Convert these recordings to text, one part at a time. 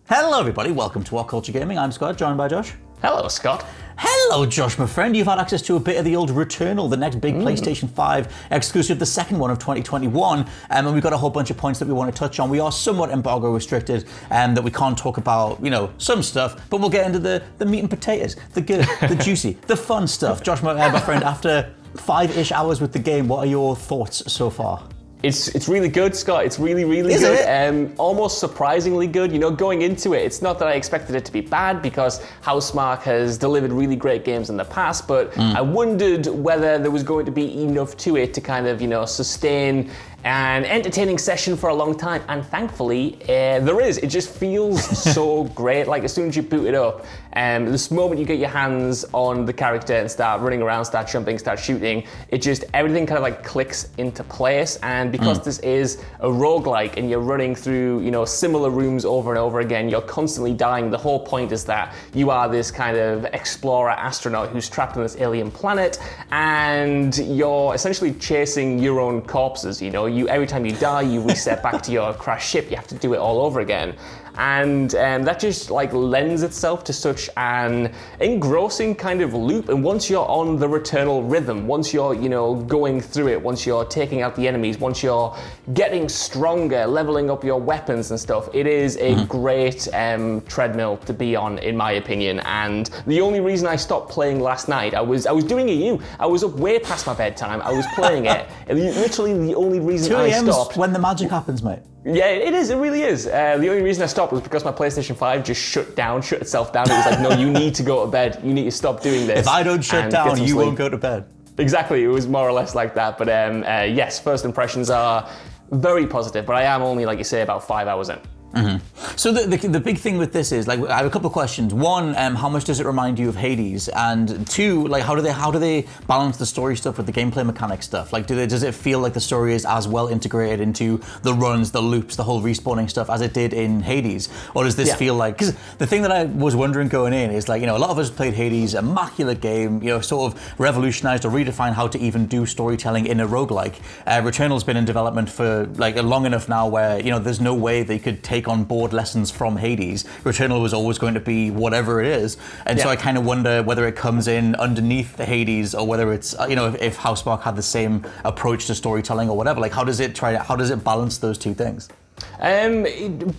Hello everybody, welcome to WhatCulture Gaming. I'm Scott, joined by Josh. Hello, Scott. Hello, Josh, my friend. You've had access to a bit of the old Returnal, the next big PlayStation 5 exclusive, the second one of 2021, and we've got a whole bunch of points that we want to touch on. We are somewhat embargo restricted, that we can't talk about, some stuff, but we'll get into the meat and potatoes, the good, the juicy, the fun stuff. Josh, my friend, after 5-ish hours with the game, what are your thoughts so far? It's really good, Scott. It's really good. Almost surprisingly good. Going into it, it's not that I expected it to be bad because Housemarque has delivered really great games in the past, but I wondered whether there was going to be enough to it to kind of, sustain an entertaining session for a long time, and thankfully there is. It just feels so great. Like as soon as you boot it up, this moment you get your hands on the character and start running around, start jumping, start shooting, everything kind of like clicks into place. And because this is a roguelike and you're running through similar rooms over and over again, you're constantly dying. The whole point is that you are this kind of explorer astronaut who's trapped on this alien planet, and you're essentially chasing your own corpses. Every time you die, you reset back to your crashed ship. You have to do it all over again. And that just lends itself to such an engrossing kind of loop. And once you're on the Returnal rhythm, once you're going through it, once you're taking out the enemies, once you're getting stronger, leveling up your weapons and stuff, it is a great treadmill to be on, in my opinion. And the only reason I stopped playing last night, I was doing I was up way past my bedtime. I was playing it. And literally the only reason I stopped. When the magic happens, mate. Yeah, it is. It really is. The only reason I stopped was because my PlayStation 5 just shut itself down. It was like, no, you need to go to bed. You need to stop doing this. If I don't shut down, you won't go to bed. Exactly. It was more or less like that. But yes, first impressions are very positive. But I am only, like you say, about 5 hours in. So the big thing with this is, I have a couple of questions. One, how much does it remind you of Hades? And two, how do they balance the story stuff with the gameplay mechanic stuff? Does it feel like the story is as well integrated into the runs, the loops, the whole respawning stuff as it did in Hades? Or does this feel like, because the thing that I was wondering going in is a lot of us played Hades, immaculate game, sort of revolutionized or redefined how to even do storytelling in a roguelike. Returnal's been in development for long enough now where, there's no way they could take on board lessons from Hades. Returnal was always going to be whatever it is, and so I kind of wonder whether it comes in underneath the Hades or whether it's if Housemarque had the same approach to storytelling or whatever. How does it balance those two things?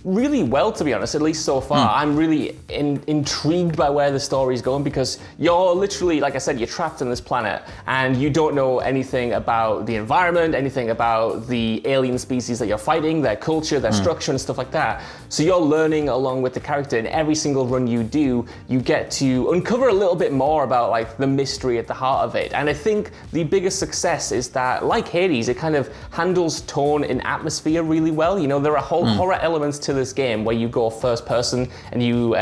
Really well, to be honest, at least so far. I'm really intrigued by where the story's going, because you're literally, like I said, you're trapped on this planet and you don't know anything about the environment, anything about the alien species that you're fighting, their culture, their structure and stuff like that. So you're learning along with the character, and every single run you do, you get to uncover a little bit more about the mystery at the heart of it. And I think the biggest success is that, like Hades, it kind of handles tone and atmosphere really well. There are whole horror elements to this game where you go first person and you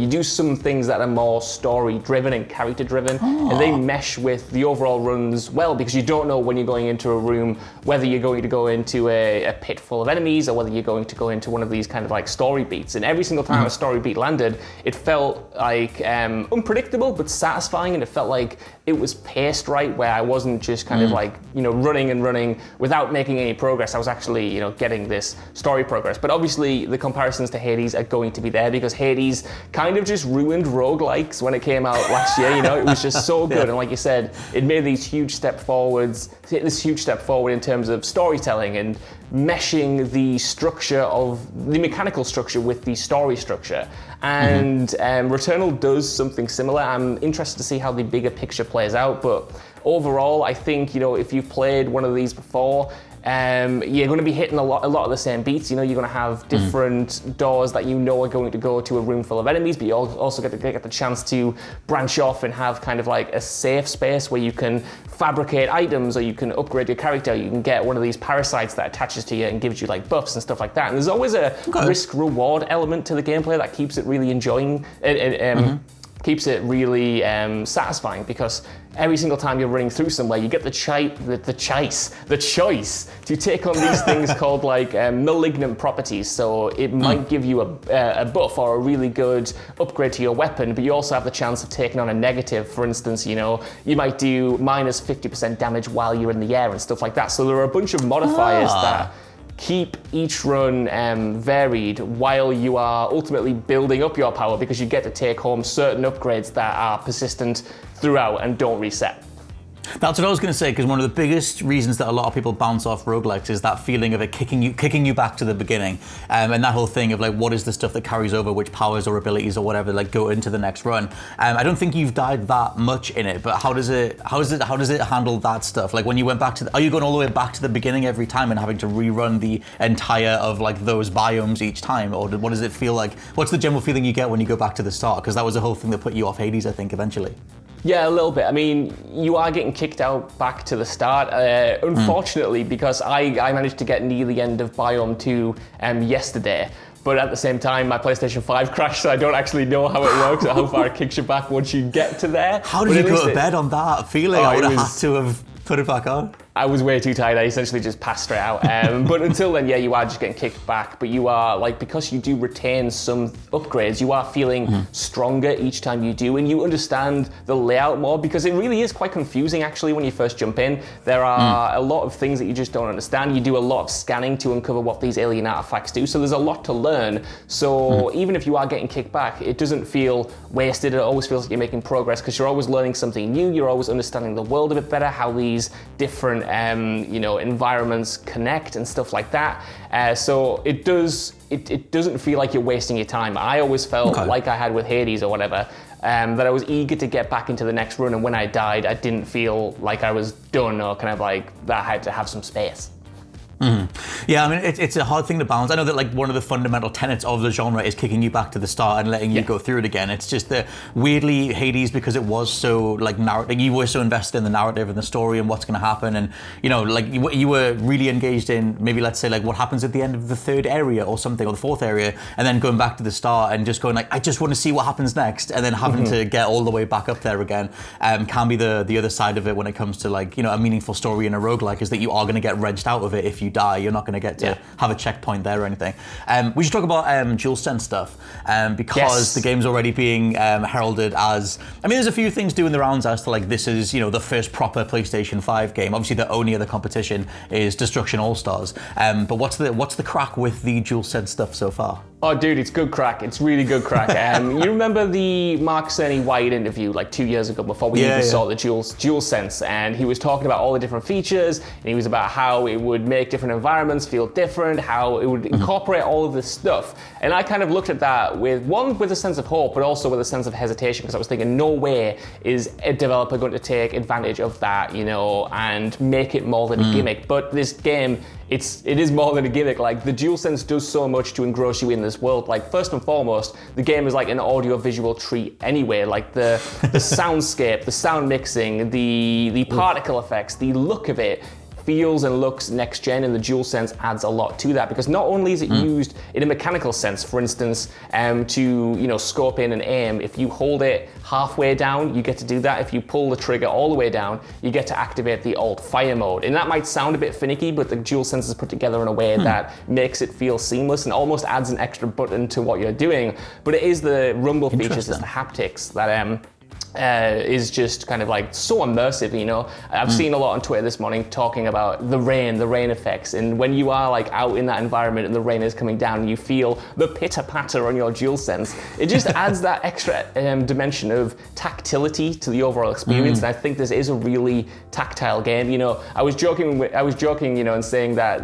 do some things that are more story driven and character driven, and they mesh with the overall runs well, because you don't know when you're going into a room whether you're going to go into a pit full of enemies or whether you're going to go into one of these kind of story beats. And every single time a story beat landed, it felt unpredictable but satisfying, and it felt like it was paced right, where I wasn't just kind of running without making any progress. I was actually getting this story progress. But obviously the comparisons to Hades are going to be there, because Hades kind of just ruined roguelikes when it came out last year. It was just so good. And like you said, it made this huge step forward in terms of storytelling and meshing the structure of the mechanical structure with the story structure. And Returnal does something similar. I'm interested to see how the bigger picture plays out, but overall, I think, if you've played one of these before, you're going to be hitting a lot of the same beats. You're going to have different doors that are going to go to a room full of enemies, but you also get the chance to branch off and have kind of a safe space where you can fabricate items, or you can upgrade your character. You can get one of these parasites that attaches to you and gives you buffs and stuff like that. And there's always a risk-reward element to the gameplay that keeps it really enjoying. Keeps it really satisfying, because every single time you're running through somewhere, you get the choice to take on these things called malignant properties. So it might give you a buff or a really good upgrade to your weapon, but you also have the chance of taking on a negative. For instance, you might do minus 50% damage while you're in the air and stuff like that. So there are a bunch of modifiers that keep each run varied while you are ultimately building up your power, because you get to take home certain upgrades that are persistent throughout and don't reset. That's what I was going to say, because one of the biggest reasons that a lot of people bounce off roguelikes is that feeling of it kicking you back to the beginning, and that whole thing of like, what is the stuff that carries over, which powers or abilities or whatever like go into the next run. I don't think you've died that much in it, but how does it handle that stuff? Like when you went back to, are you going all the way back to the beginning every time and having to rerun the entire of like those biomes each time, or what does it feel like? What's the general feeling you get when you go back to the start? Because that was the whole thing that put you off Hades, I think, eventually. Yeah, a little bit. I mean, you are getting kicked out back to the start, unfortunately, because I managed to get near the end of Biome 2 yesterday. But at the same time, my PlayStation 5 crashed, so I don't actually know how it works or how far it kicks you back once you get to there. How did you go to bed on that feeling? I would have had to have put it back on. I was way too tired. I essentially just passed straight out. But until then, yeah, you are just getting kicked back. But you are, like, because you do retain some upgrades, you are feeling stronger each time you do, and you understand the layout more, because it really is quite confusing, actually, when you first jump in. There are a lot of things that you just don't understand. You do a lot of scanning to uncover what these alien artifacts do, so there's a lot to learn. So even if you are getting kicked back, it doesn't feel wasted. It always feels like you're making progress, because you're always learning something new. You're always understanding the world a bit better, how these different environments connect and stuff like that. So it doesn't feel like you're wasting your time. I always felt like I had with Hades or whatever, that I was eager to get back into the next run, and when I died, I didn't feel like I was done, or kind of like that I had to have some space. Yeah, I mean, it's a hard thing to balance. I know that like one of the fundamental tenets of the genre is kicking you back to the start and letting you go through it again. It's just that weirdly Hades, because it was so like you were so invested in the narrative and the story and what's going to happen, and like you were really engaged in maybe, let's say, like what happens at the end of the third area or something, or the fourth area, and then going back to the start and just going like, I just want to see what happens next, and then having to get all the way back up there again can be the other side of it when it comes to like a meaningful story in a roguelike, is that you are going to get wrenched out of it if you die. You're not going to get to have a checkpoint there or anything. We should talk about DualSense stuff, because the game's already being heralded as, I mean, there's a few things doing the rounds as to like, this is the first proper PlayStation 5 game. Obviously the only other competition is Destruction All-Stars, but what's the crack with the DualSense stuff so far? Oh, dude, it's good crack. It's really good crack. You remember the Mark Cerny White interview like 2 years ago, before we even saw the DualSense, and he was talking about all the different features, and he was about how it would make different environments feel different, how it would incorporate all of this stuff. And I kind of looked at that with a sense of hope, but also with a sense of hesitation, because I was thinking, no way is a developer going to take advantage of that, and make it more than a gimmick. But this game, it is more than a gimmick. Like, the DualSense does so much to engross you in this world. Like, first and foremost, the game is like an audio-visual treat anyway. Like the soundscape, the sound mixing, the particle effects, the look of it feels and looks next gen, and the DualSense adds a lot to that, because not only is it used in a mechanical sense, for instance, to scope in and aim. If you hold it halfway down, you get to do that. If you pull the trigger all the way down, you get to activate the alt fire mode. And that might sound a bit finicky, but the DualSense is put together in a way that makes it feel seamless and almost adds an extra button to what you're doing. But it is the rumble features, it's the haptics that is just kind of like so immersive. I've seen a lot on Twitter this morning talking about the rain effects, and when you are like out in that environment and the rain is coming down and you feel the pitter patter on your DualSense, it just adds that extra dimension of tactility to the overall experience. And I think this is a really tactile game. I was joking and saying that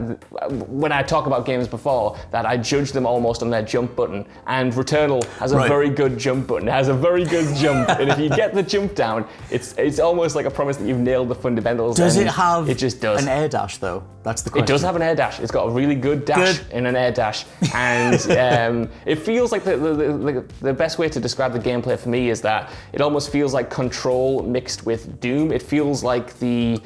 when I talk about games before, that I judge them almost on their jump button, and Returnal has a very good jump button. It has a very good jump, and if you get the jump down, it's almost like a promise that you've nailed the fundamentals. Does it have it just does. An air dash though? That's the question. It does have an air dash. It's got a really good dash in an air dash, and it feels like the best way to describe the gameplay for me is that it almost feels like Control mixed with Doom. It feels like the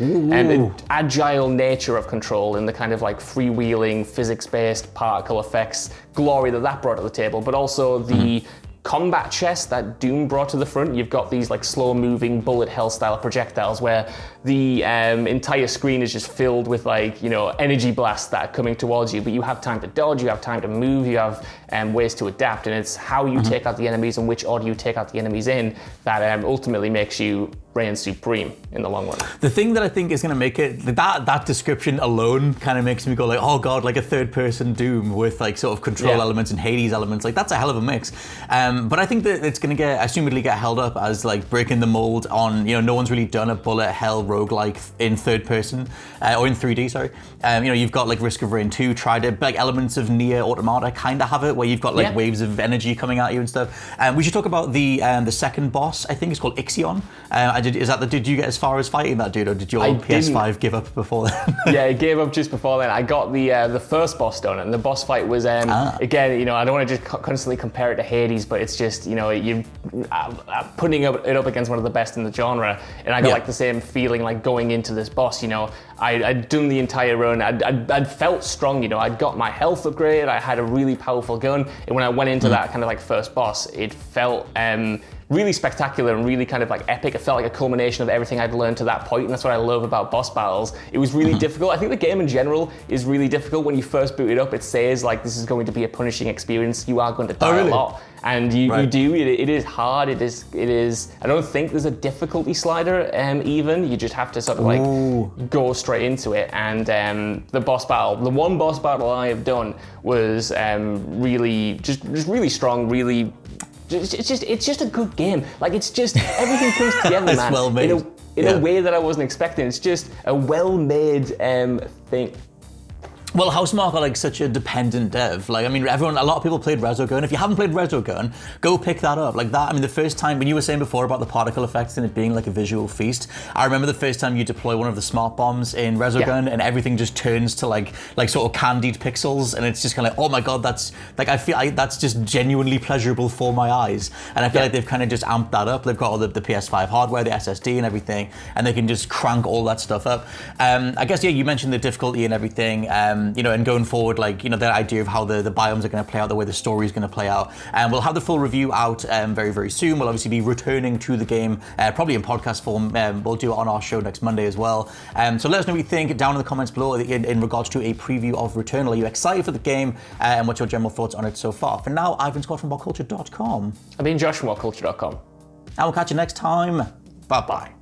agile nature of Control, and the kind of like freewheeling, physics-based particle effects glory that brought to the table, but also the combat chest that Doom brought to the front. You've got these like slow-moving bullet hell style projectiles where the entire screen is just filled with like, you know, energy blasts that are coming towards you, but you have time to dodge, you have time to move, you have ways to adapt, and it's how you take out the enemies and which order you take out the enemies in that ultimately makes you reign supreme in the long run. The thing that I think is going to make it, that description alone kind of makes me go like, oh god, like a third-person Doom with like sort of control elements and Hades elements, like that's a hell of a mix. But I think that it's going to get, assumedly get held up as like breaking the mold on, you know, no one's really done a bullet hell roguelike in third person, or in 3D, sorry. You know, you've got like Risk of Rain 2 tried it, like elements of Nier Automata kind of have it, where you've got like waves of energy coming at you and stuff. We should talk about the second boss, I think it's called Ixion. Did you get as far as fighting that dude, or did your PS5 give up before then? Yeah, it gave up just before then. I got the first boss done, and the boss fight was again, you know, I don't want to just constantly compare it to Hades, but it's just, you know, you putting it up against one of the best in the genre, and I got like the same feeling like going into this boss. You know, I'd done the entire run, I'd felt strong, you know, I'd got my health upgraded, I had a really powerful gun, and when I went into that kind of like first boss, it felt really spectacular and really kind of like epic. It felt like a culmination of everything I'd learned to that point, and that's what I love about boss battles. It was really difficult. I think the game in general is really difficult. When you first boot it up, it says like this is going to be a punishing experience. You are going to die a lot, and you do. It is hard. It is. I don't think there's a difficulty slider. Even you just have to sort of like go straight into it. And the boss battle, the one boss battle I have done was really just really strong. Really. It's just a good game. Like, it's just, everything comes together, man. Well made. In a way that I wasn't expecting. It's just a well-made thing. Well, Housemarque are like such a dependent dev. Like, I mean, a lot of people played Resogun. If you haven't played Resogun, go pick that up. Like that, I mean, the first time, when you were saying before about the particle effects and it being like a visual feast, I remember the first time you deploy one of the smart bombs in Resogun and everything just turns to like sort of candied pixels, and it's just kind of like, oh my god, that's like, I feel like that's just genuinely pleasurable for my eyes. And I feel like they've kind of just amped that up. They've got all the PS5 hardware, the SSD and everything, and they can just crank all that stuff up. I guess, yeah, you mentioned the difficulty and everything. You know, and going forward, like, you know, the idea of how the biomes are going to play out, the way the story is going to play out. And we'll have the full review out very, very soon. We'll obviously be returning to the game, probably in podcast form. We'll do it on our show next Monday as well. So let us know what you think down in the comments below in regards to a preview of Returnal. Are you excited for the game? And what's your general thoughts on it so far? For now, I've been Scott from WhatCulture.com. I've been Josh from WhatCulture.com. And we'll catch you next time. Bye-bye.